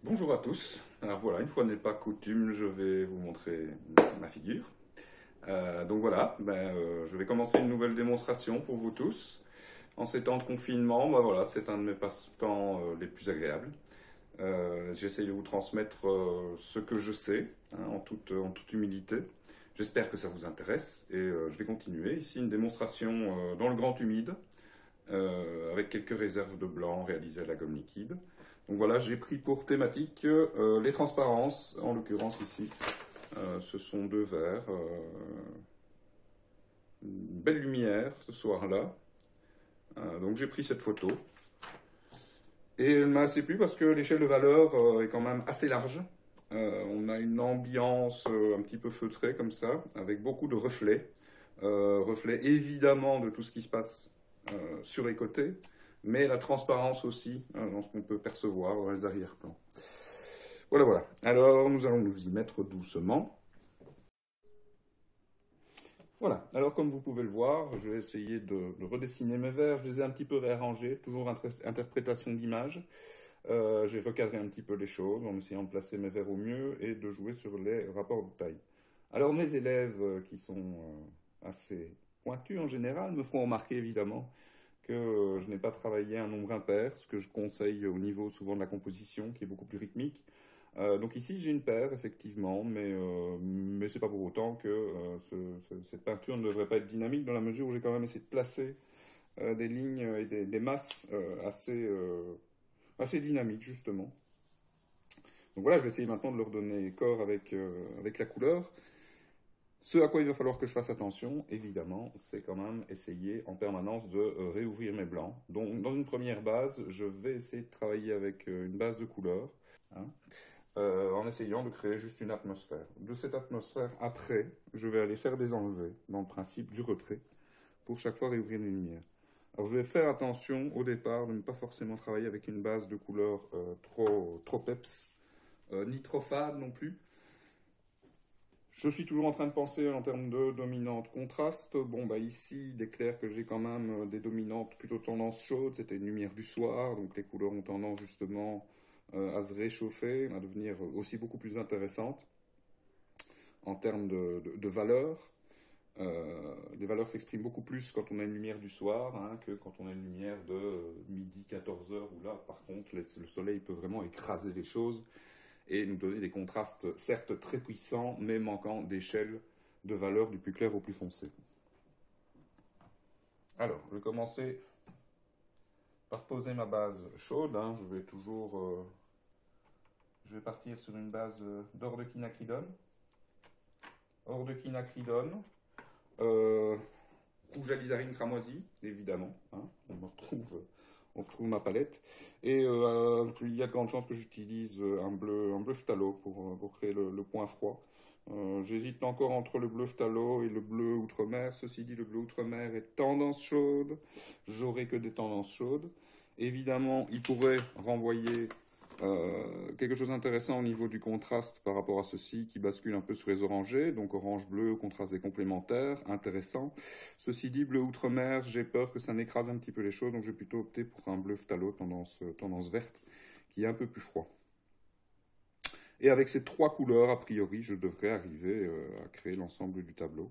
Bonjour à tous. Alors voilà, une fois n'est pas coutume, je vais vous montrer ma figure. Donc voilà, je vais commencer une nouvelle démonstration pour vous tous. En ces temps de confinement, voilà, c'est un de mes passe-temps les plus agréables. J'essaye de vous transmettre ce que je sais, hein, en toute humilité. J'espère que ça vous intéresse et je vais continuer. Ici, une démonstration dans le grand humide, avec quelques réserves de blanc réalisées à la gomme liquide. Donc voilà, j'ai pris pour thématique les transparences, en l'occurrence ici. Ce sont deux verres, une belle lumière ce soir-là. Donc j'ai pris cette photo. Et elle m'a assez plu parce que l'échelle de valeur est quand même assez large. On a une ambiance un petit peu feutrée comme ça, avec beaucoup de reflets. Reflets évidemment de tout ce qui se passe sur les côtés, mais la transparence aussi dans ce qu'on peut percevoir dans les arrière-plans. Voilà, voilà. Alors nous allons nous y mettre doucement. Voilà, alors comme vous pouvez le voir, je vais essayer de redessiner mes verres, je les ai un petit peu réarrangés, toujours interprétation d'image. J'ai recadré un petit peu les choses en essayant de placer mes verres au mieux et de jouer sur les rapports de taille. Alors mes élèves qui sont assez pointus en général me feront remarquer évidemment que je n'ai pas travaillé un nombre impair, ce que je conseille au niveau souvent de la composition qui est beaucoup plus rythmique. Donc ici j'ai une paire effectivement, mais c'est pas pour autant que cette peinture ne devrait pas être dynamique dans la mesure où j'ai quand même essayé de placer des lignes et des masses assez dynamiques justement. Donc voilà, je vais essayer maintenant de leur donner corps avec la couleur. Ce à quoi il va falloir que je fasse attention, évidemment, c'est quand même essayer en permanence de réouvrir mes blancs. Donc dans une première base, je vais essayer de travailler avec une base de couleur, hein, en essayant de créer juste une atmosphère. De cette atmosphère, après, je vais aller faire des enlevés, dans le principe du retrait, pour chaque fois réouvrir les lumières. Alors je vais faire attention au départ de ne pas forcément travailler avec une base de couleur trop peps, ni trop fade non plus. Je suis toujours en train de penser en termes de dominante contraste. Bon, bah ici, il est clair que j'ai quand même des dominantes plutôt tendance chaude. C'était une lumière du soir, donc les couleurs ont tendance justement à se réchauffer, à devenir aussi beaucoup plus intéressantes en termes de valeur. Les valeurs s'expriment beaucoup plus quand on a une lumière du soir hein, que quand on a une lumière de midi 14 heures où là, par contre, le soleil peut vraiment écraser les choses et nous donner des contrastes certes très puissants, mais manquant d'échelle de valeur du plus clair au plus foncé. Alors, je vais commencer par poser ma base chaude. Hein. Je vais partir sur une base d'or de quinacridone. Or de quinacridone, rouge alizarine cramoisi, évidemment. Hein. On retrouve ma palette. Et il y a de grandes chances que j'utilise un bleu phthalo pour créer le point froid. J'hésite encore entre le bleu phthalo et le bleu outre-mer. Ceci dit, le bleu outre-mer est tendance chaude. J'aurai que des tendances chaudes. Évidemment, il pourrait renvoyer quelque chose d'intéressant au niveau du contraste par rapport à ceci qui bascule un peu sur les orangés, donc orange-bleu, contraste des complémentaires, intéressant. Ceci dit, bleu outre-mer, j'ai peur que ça n'écrase un petit peu les choses, donc je vais plutôt opter pour un bleu phthalo tendance verte, qui est un peu plus froid. Et avec ces trois couleurs, a priori, je devrais arriver à créer l'ensemble du tableau.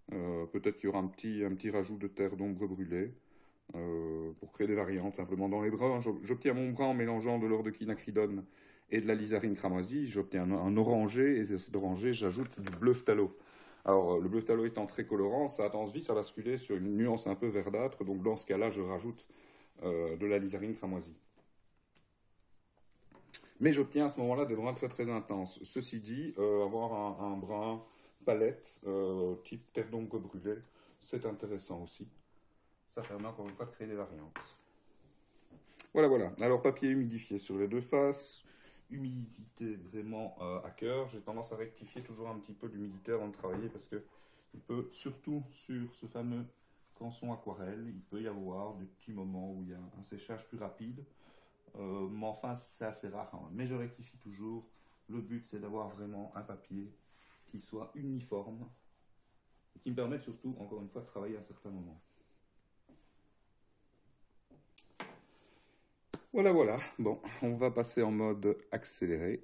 Peut-être qu'il y aura un petit rajout de terre d'ombre brûlée. Pour créer des variantes simplement dans les brins. J'obtiens mon brun en mélangeant de l'or de quinacridone et de la lysarine cramoisie. J'obtiens un orangé et cet orangé, j'ajoute du bleu phthalo. Alors, le bleu phthalo étant très colorant, ça a tendance vite à basculer sur une nuance un peu verdâtre. Donc, dans ce cas-là, je rajoute de la lysarine cramoisie. Mais j'obtiens à ce moment-là des bruns très très intenses. Ceci dit, avoir un brun palette type terre d'ombre brûlée, c'est intéressant aussi. Ça permet encore une fois de créer des variantes. Voilà, voilà. Alors, papier humidifié sur les deux faces. Humidité vraiment à cœur. J'ai tendance à rectifier toujours un petit peu l'humidité avant de travailler parce que il peut, surtout sur ce fameux canson aquarelle, il peut y avoir des petits moments où il y a un séchage plus rapide. Mais enfin, c'est assez rare quand même. Mais je rectifie toujours. Le but, c'est d'avoir vraiment un papier qui soit uniforme et qui me permette surtout, encore une fois, de travailler à un certain moment. Voilà, voilà. Bon, on va passer en mode accéléré.